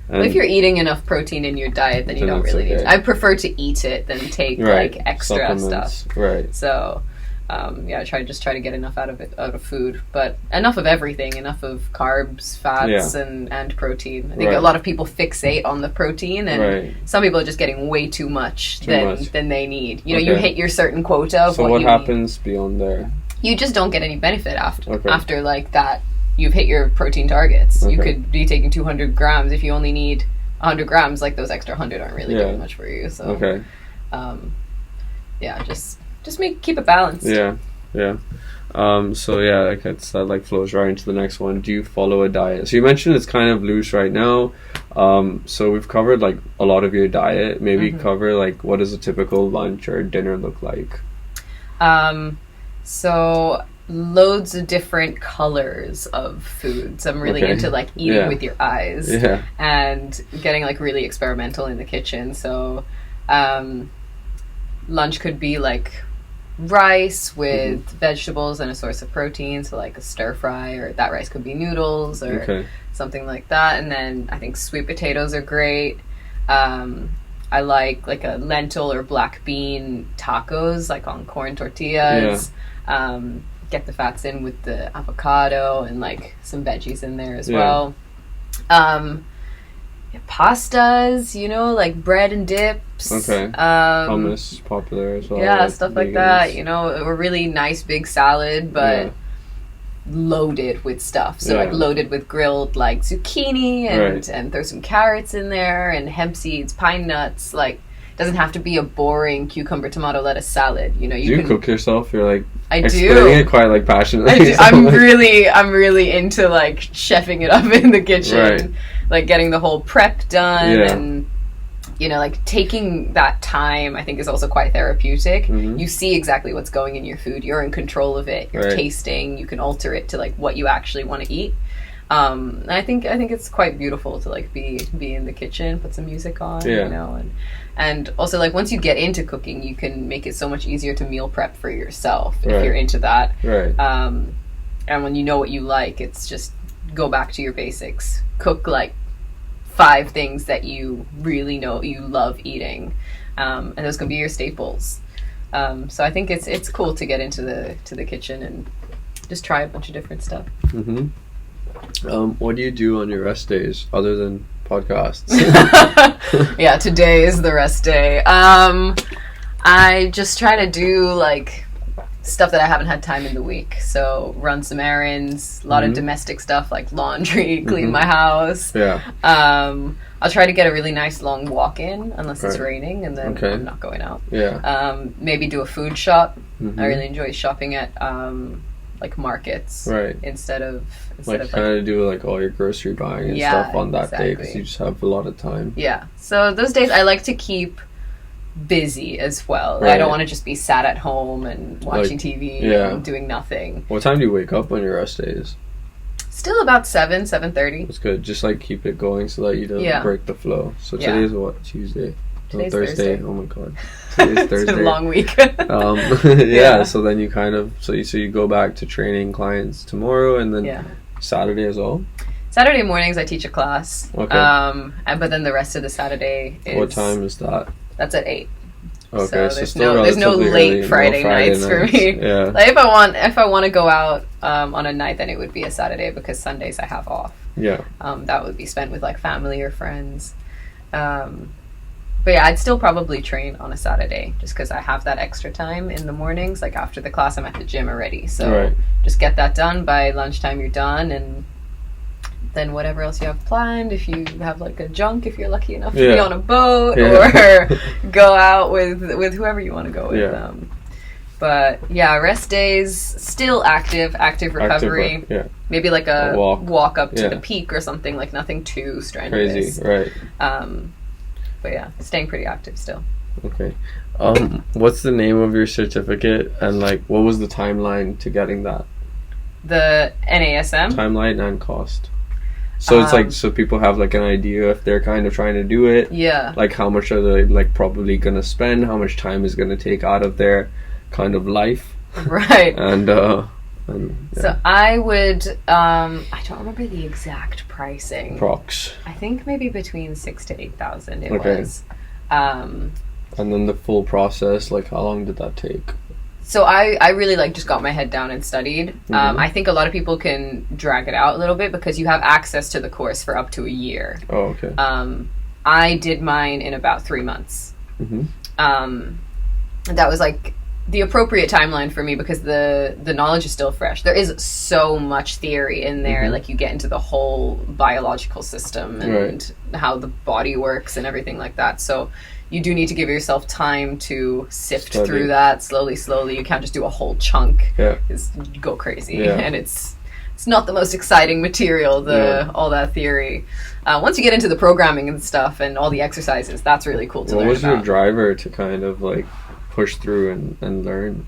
And But if you're eating enough protein in your diet, then you Then don't it's really need okay. to. I prefer to eat it than take right, like extra supplements, stuff. Right. So, yeah, I try to get enough out of food, but enough of everything, enough of carbs, fats, and protein. I think Right. a lot of people fixate on the protein, and Right. some people are just getting way too much than they need. You know, you Okay. hit your certain quota of So what what you happens beyond there? need. You just don't get any benefit Okay. after like that. You've hit your protein targets. You Okay. could be taking 200 grams if you only need 100 grams. Like those extra 100 aren't really Yeah. doing much for you. So, Okay. Yeah, just keep it balanced. Yeah. Yeah. So yeah, like that like flows right into the next one. Do you follow a diet? So you mentioned it's kind of loose right now. So we've covered like a lot of your diet. Maybe cover like what does a typical lunch or dinner look like? So loads of different colors of foods. I'm really Okay. into like eating Yeah. with your eyes Yeah. and getting like really experimental in the kitchen. So lunch could be like rice with vegetables and a source of protein, so like a stir fry, or that rice could be noodles or Okay. something like that. And then I think sweet potatoes are great. I like a lentil or black bean tacos, like on corn tortillas. Get the fats in with the avocado and like some veggies in there as well. Pastas, you know, like bread and dips. Okay. Hummus popular as well. Yeah, like stuff like vegans. that. You know, a really nice big salad, but Yeah. loaded with stuff. So like Yeah. loaded with grilled like zucchini Right. and throw some carrots in there and hemp seeds, pine nuts. Like, doesn't have to be a boring cucumber, tomato, lettuce salad. You know, Do you cook yourself? You're like I explaining do. it quite like passionately. I do. so I'm like- really into like chefing it up in the kitchen, Right. like getting the whole prep done Yeah. and you know, like taking that time, I think, is also quite therapeutic. Mhm. You see exactly what's going in your food. You're in control of it. You're Right. tasting. You can alter it to like what you actually want to eat. And I think it's quite beautiful to like be in the kitchen, put some music on, Yeah. you know, and also like once you get into cooking, you can make it so much easier to meal prep for yourself if Right. you're into that. Right. And when you know what you like, it's just go back to your basics. Cook like 5 things that you really know you love eating, and those can be your staples. So I think it's cool to get into the kitchen and just try a bunch of different stuff. Mm-hmm. What do you do on your rest days other than podcasts? Yeah, today is the rest day. I just try to do like stuff that I haven't had time in the week. So run some errands, a lot of domestic stuff like laundry, clean my house. Yeah. I'll try to get a really nice long walk in unless it's Right. raining, and then Okay. I'm not going out. Yeah. Maybe do a food shop. Mhm. I really enjoy shopping at like markets Right. instead of Like kind of do like all your grocery buying and Yeah, stuff on that day because exactly. you just have a lot of time. Yeah. So those days I like to keep busy as well. I Right. don't want to just be sat at home and watching TV yeah. and doing nothing. What time do you wake up on your rest days? Still about 7:30. That's good. Just like keep it going so that you don't Yeah. break the flow. So Yeah. today's what? Tuesday? Today's Thursday. Thursday. Oh my god. Today's It's Thursday. been a long week. Yeah, Yeah. so then you kind of so you go back to training clients tomorrow and then Yeah. Saturday as well. Saturday mornings I teach a class. Okay. But then the rest of the Saturday is What time is that? That's at 8. Okay, So so there's still there's no relatively late early, no Friday nights for me. Yeah. Like if I want to go out on a night, then it would be a Saturday because Sundays I have off. Yeah. That would be spent with like family or friends. But yeah, I'd still probably train on a Saturday just because I have that extra time in the mornings. Like after the class, I'm at the gym already. So Right. just get that done. By lunchtime, you're done. And then whatever else you have planned, if you have like a junk, if you're lucky enough to be Yeah. on a boat Yeah. or go out with whoever you want to go with. Yeah. But yeah, rest days, still active recovery. Active, yeah. Maybe like a walk up to Yeah. the peak or something, like nothing too strenuous. Crazy, right. But yeah, staying pretty active still. Okay. What's the name of your certificate and like what was the timeline to getting that? The NASM? Timeline and cost. So it's like so people have like an idea if they're kind of trying to do it. Yeah. Like how much are they like probably gonna spend, how much time is gonna take out of their kind of life. Right. And yeah. So I would I don't remember the exact pricing. Prox. I think maybe between 6,000 to 8,000 it Okay. was. And then the full process, like how long did that take? So I really like just got my head down and studied. I think a lot of people can drag it out a little bit because you have access to the course for up to a year. Oh, okay. I did mine in about 3 months. Mm-hmm. That was like the appropriate timeline for me because the knowledge is still fresh. There is so much theory in there. Like you get into the whole biological system and how the body works and everything like that. So you do need to give yourself time to sift through that slowly. You can't just do a whole chunk. Yeah. It's go crazy. Yeah. And it's not the most exciting material, all that theory. Once you get into the programming and stuff and all the exercises, that's really cool to learn What was about. your driver to kind of like push through and learn?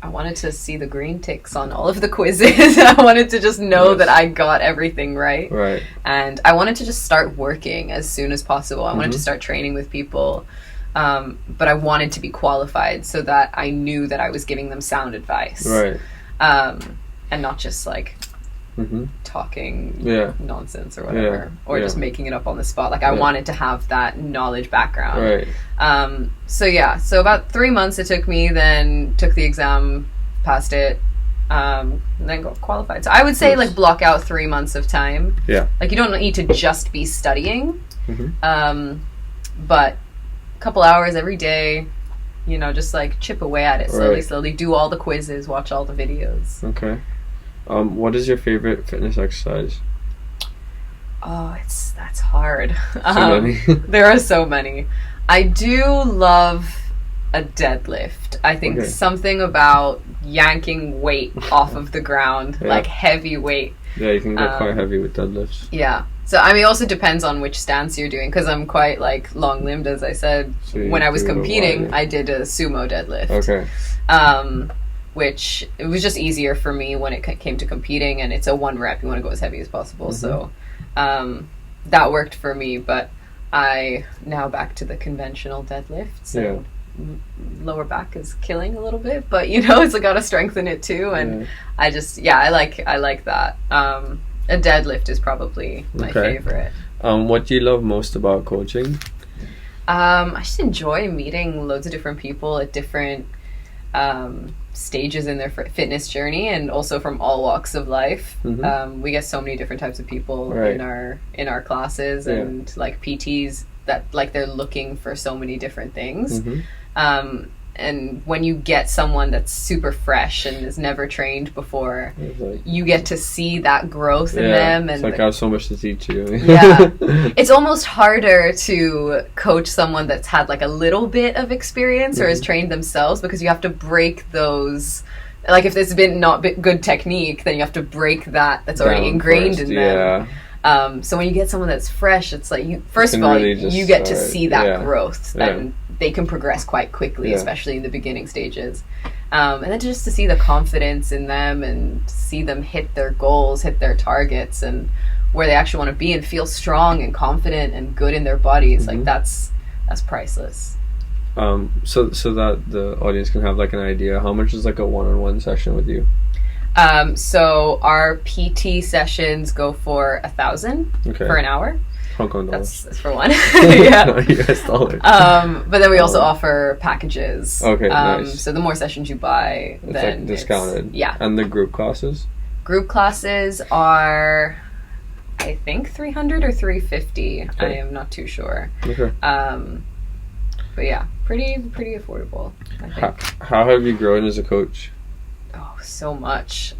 I wanted to see the green ticks on all of the quizzes. I wanted to just know that I got everything right. Right. And I wanted to just start working as soon as possible. I wanted to start training with people. But I wanted to be qualified so that I knew that I was giving them sound advice. Right. And not just like talking nonsense or whatever. Or just making it up on the spot. Like I wanted to have that knowledge background. Right. So about 3 months it took me, then took the exam, passed it, and then got qualified. So I would say like block out 3 months of time. Yeah. Like you don't need to just be studying, but a couple hours every day, you know, just like chip away at it slowly, do all the quizzes, watch all the videos. Okay. What is your favorite fitness exercise? Oh, that's hard. So many. There are so many. I do love a deadlift. I think Okay. something about yanking weight off of the ground, Yeah. like heavy weight. Yeah, you can get quite heavy with deadlifts. Yeah. So, I mean, it also depends on which stance you're doing, because I'm quite, like, long-limbed, as I said. So you When I was do a competing, wide- I did a sumo deadlift. Okay. Which it was just easier for me when it came to competing, and it's a 1 rep. You want to go as heavy as possible. So that worked for me, but I now back to the conventional deadlifts. Yeah. Lower back is killing a little bit, but you know, it's got to strengthen it too. And I like that. A deadlift is probably my favorite. What do you love most about coaching? I just enjoy meeting loads of different people at different stages in their fitness journey, and also from all walks of life. We get so many different types of people in our classes, and like PTs that like they're looking for so many different things. And when you get someone that's super fresh and has never trained before, you get to see that growth in them. And it's like I have so much to teach you. Yeah. It's almost harder to coach someone that's had like a little bit of experience or has trained themselves, because you have to break those. Like if there's been not good technique, then you have to break that's already ingrained in them. So when you get someone that's fresh, it's like first of all, really you get to see that growth, and they can progress quite quickly, especially in the beginning stages. And then just to see the confidence in them and see them hit their goals, hit their targets, and where they actually want to be, and feel strong and confident and good in their bodies, like that's priceless. So that the audience can have like an idea, how much is like a one-on-one session with you? So our PT sessions go for $1,000 for an hour. Hong Kong dollars. That's for one. Yeah. US dollars. But then we also offer packages. Okay, nice. So the more sessions you buy, it's then like discounted. Yeah. And the group classes? Group classes are, I think, $300 or $350. I am not too sure. Okay. But yeah, pretty affordable, I think. How have you grown as a coach? Oh, so much.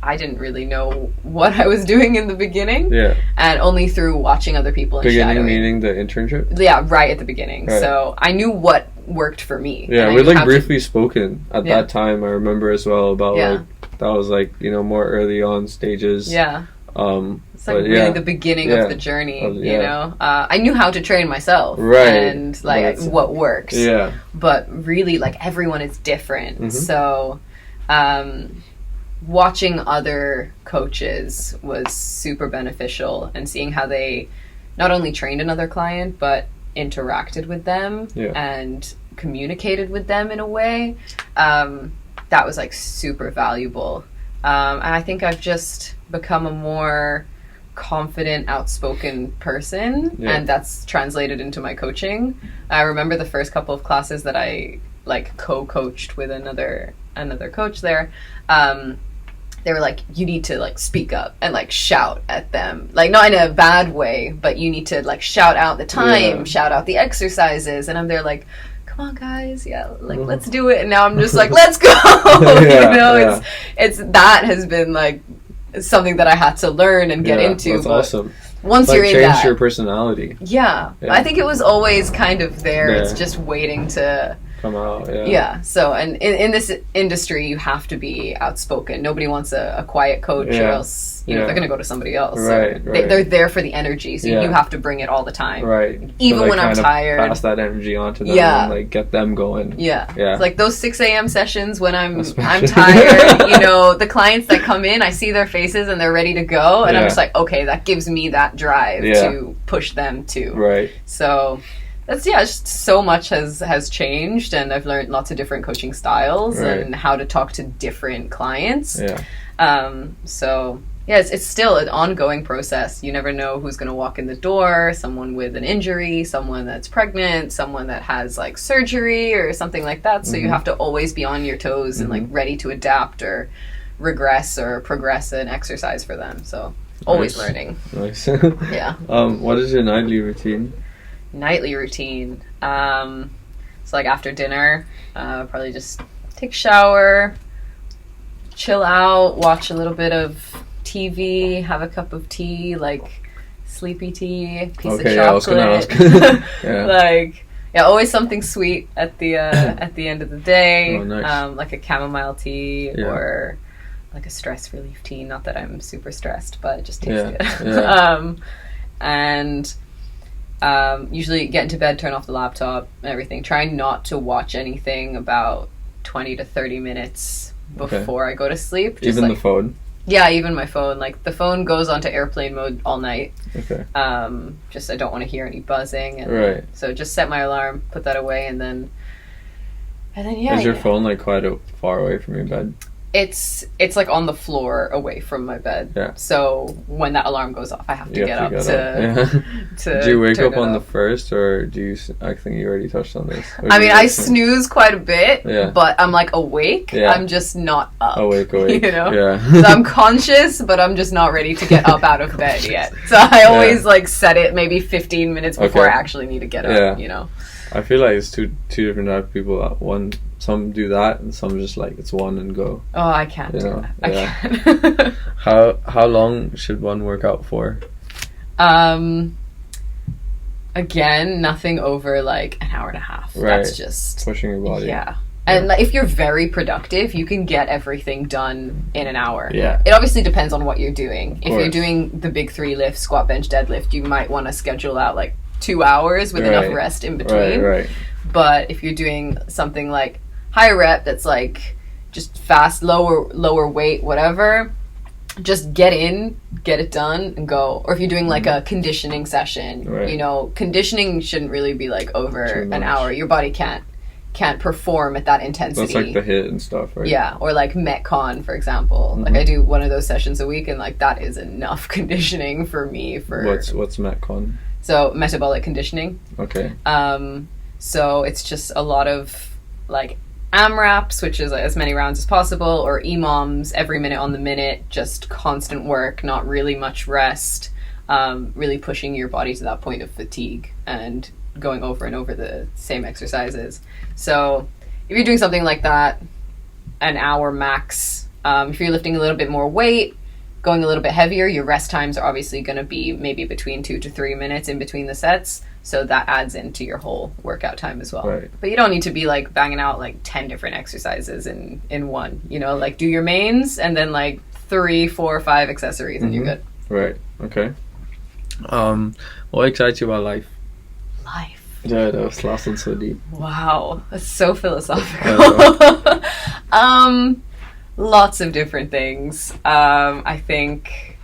I didn't really know what I was doing in the beginning. Yeah. And only through watching other people and shadowing. Meaning the internship? Yeah, right at the beginning. Right. So I knew what worked for me. Yeah, we like briefly spoken at that time. I remember as well about like, that was like, you know, more early on stages. Yeah. It's like really the beginning of the journey, you know? I knew how to train myself. Right. And like what works. Yeah. But really like everyone is different. So, watching other coaches was super beneficial, and seeing how they not only trained another client but interacted with them and communicated with them in a way that was like super valuable. And I think I've just become a more confident, outspoken person, and that's translated into my coaching. I remember the first couple of classes that I like co-coached with another coach there. They were like, you need to like speak up and like shout at them, like not in a bad way, but you need to like shout out the time, shout out the exercises. And I'm there like, come on guys, like let's do it. And now I'm just like, let's go. It's that has been like something that I had to learn and get into. That's awesome. Once like you're in change that, your personality. Yeah, I think it was always kind of there. It's just waiting to come out. So, and in this industry you have to be outspoken. Nobody wants a quiet coach, or else you know they're gonna go to somebody else. Right, so they're there for the energy, so you have to bring it all the time. Right. Even when I'm tired, pass that energy on to them and like get them going. It's like those 6 a.m. sessions when I'm tired, you know, the clients that come in, I see their faces and they're ready to go, and I'm just like, okay, that gives me that drive to push them too. Right. So that's just so much has changed, and I've learned lots of different coaching styles and how to talk to different clients. So it's still an ongoing process. You never know who's going to walk in the door, someone with an injury, someone that's pregnant, someone that has like surgery or something like that. So you have to always be on your toes and like ready to adapt or regress or progress an exercise for them. So always learning. Nice. What is your nightly routine? Nightly routine. So like after dinner, probably just take a shower, chill out, watch a little bit of TV, have a cup of tea, like sleepy tea, piece of chocolate. I was gonna ask. Like Yeah, always something sweet at the end of the day. Oh, nice. Like a chamomile tea Yeah. or like a stress relief tea. Not that I'm super stressed, but it just tastes Yeah, good. yeah. And usually get into bed, turn off the laptop and everything. Try not to watch anything about 20 to 30 minutes before I go to sleep. Just Even like, the phone? yeah, even my phone. Like the phone goes onto airplane mode all night. Okay. Just I don't want to hear any buzzing. And Right. so just set my alarm, put that away, and then yeah. Is your phone like quite far away from your bed? It's like on the floor away from my bed. Yeah. So when that alarm goes off, I have to You get have up to get up. to. Do you wake turn up it on the off. first, or do you? I think you already touched on this. Or I do mean, you I wake up- snooze quite a bit, Yeah. but I'm like awake. Yeah. I'm just not up. Awake. You know? Yeah. So I'm conscious, but I'm just not ready to get up out of bed yet. So I always like set it maybe 15 minutes before Okay. I actually need to get up. Yeah. You know. I feel like it's two different types of people. Some do that, and some just like it's one and go. Oh, I can't do Yeah, that. yeah. I can't. How long should one work out for? Again, nothing over like an hour and a half. Right. That's just Pushing your body. yeah. And like, if you're very productive, you can get everything done in an hour. Yeah. It obviously depends on what you're doing. If you're course. doing the big 3 lifts, squat, bench, deadlift, you might want to schedule out like 2 hours with enough Right. rest in between. Right. But if you're doing something like high rep that's like just fast, lower weight, whatever, just get it done and go. Or if you're doing like a conditioning session, Right. you know, conditioning shouldn't really be like over Too an much. hour. Your body can't perform at that intensity. That's like the hit and stuff, right? Yeah, or like Metcon, for example. Like I do one of those sessions a week, and like that is enough conditioning for me. What's Metcon? So metabolic conditioning. Okay. So it's just a lot of like AMRAPs, which is like as many rounds as possible, or EMOMs, every minute on the minute, just constant work, not really much rest, really pushing your body to that point of fatigue and going over and over the same exercises. So if you're doing something like that, an hour max. If you're lifting a little bit more weight, going a little bit heavier, your rest times are obviously going to be maybe between 2 to 3 minutes in between the sets. So that adds into your whole workout time as well. Right. But you don't need to be like banging out like 10 different exercises in one, you know, like do your mains and then like 3, 4, 5 accessories and you're good. Right. Okay. What excites you about life? Life. Yeah, that was last one so deep. Wow. That's so I philosophical. Lots of different things. I think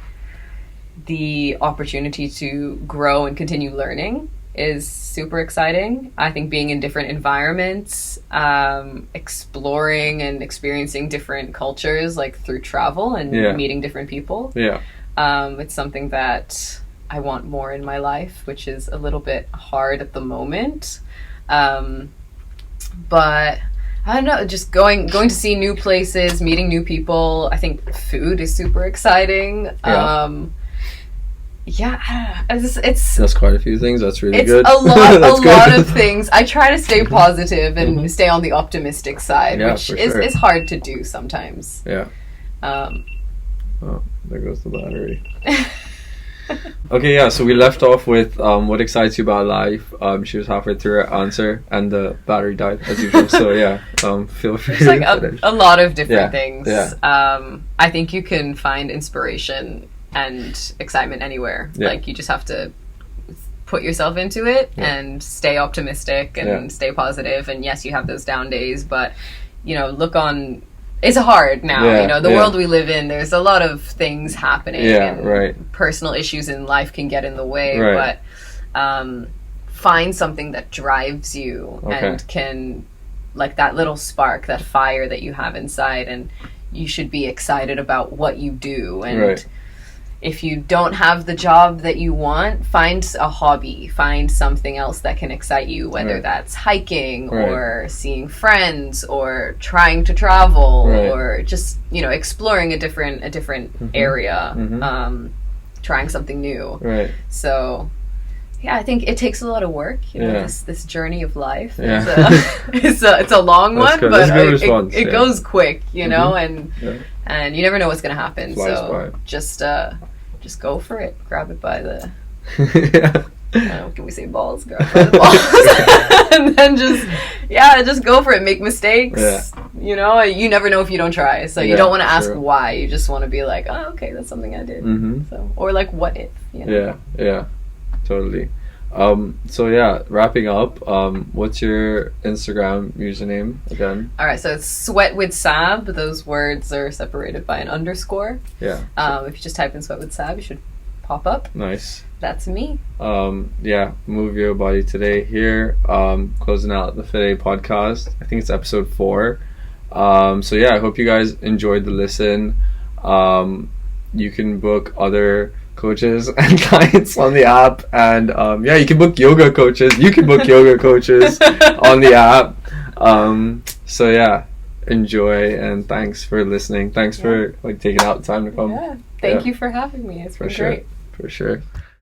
the opportunity to grow and continue learning is super exciting. I think being in different environments, exploring and experiencing different cultures, like through travel and meeting different people. Yeah. It's something that I want more in my life, which is a little bit hard at the moment. But I don't know, just going to see new places, meeting new people. I think food is super exciting. It's That's quite a few things. That's really it's good. a lot That's good. lot of things. I try to stay positive and stay on the optimistic side, Yeah, which for is sure. hard to do sometimes. Yeah. Um, Oh, there goes the battery. Okay, yeah, so we left off with what excites you about life. She was halfway through her answer and the battery died as usual. So yeah, feel free It's like to finish. a lot of different Yeah, things. yeah. I think you can find inspiration and excitement anywhere. Yeah. Like you just have to put yourself into it and stay optimistic and stay positive. And yes, you have those down days, but you know, it's hard now. Yeah, you know, the yeah. world we live in, there's a lot of things happening. Yeah, and right. personal issues in life can get in the way, Right. but find something that drives you and can, like that little spark, that fire that you have inside, and you should be excited about what you do. And Right. if you don't have the job that you want, find a hobby, find something else that can excite you, whether Right. that's hiking Right. or seeing friends or trying to travel Right. or just, you know, exploring a different area, trying something new. Right. So yeah, I think it takes a lot of work, you know, Yeah. this journey of life. Yeah. It's a long That's one, good. but That's a good response, it yeah. goes quick, you know, and Yeah. and you never know what's going to happen. Flies So by. just go for it. Grab it by the Yeah. can we say balls? Grab by the balls. And then just go for it. Make mistakes. Yeah. You know, you never know if you don't try. So you Yeah, don't want to ask true. why. You just want to be like, oh, okay, that's something I did. So, or like, what if? You know? Yeah, totally. So yeah, wrapping up, what's your Instagram username again? All right, so it's Sweat with Sab. Those words are separated by an underscore. Yeah. If you just type in Sweat with Sab, you should pop up. Nice. That's me. Yeah, Move Your Body Today here, closing out the Fitaye podcast. I think it's episode 4. So yeah, I hope you guys enjoyed the listen. You can book other coaches and clients on the app, and yeah, you can book yoga coaches. You can book yoga coaches on the app. So yeah, enjoy, and thanks for listening. Thanks for like taking out the time to come. Yeah, thank you for having me. It's been great. For sure.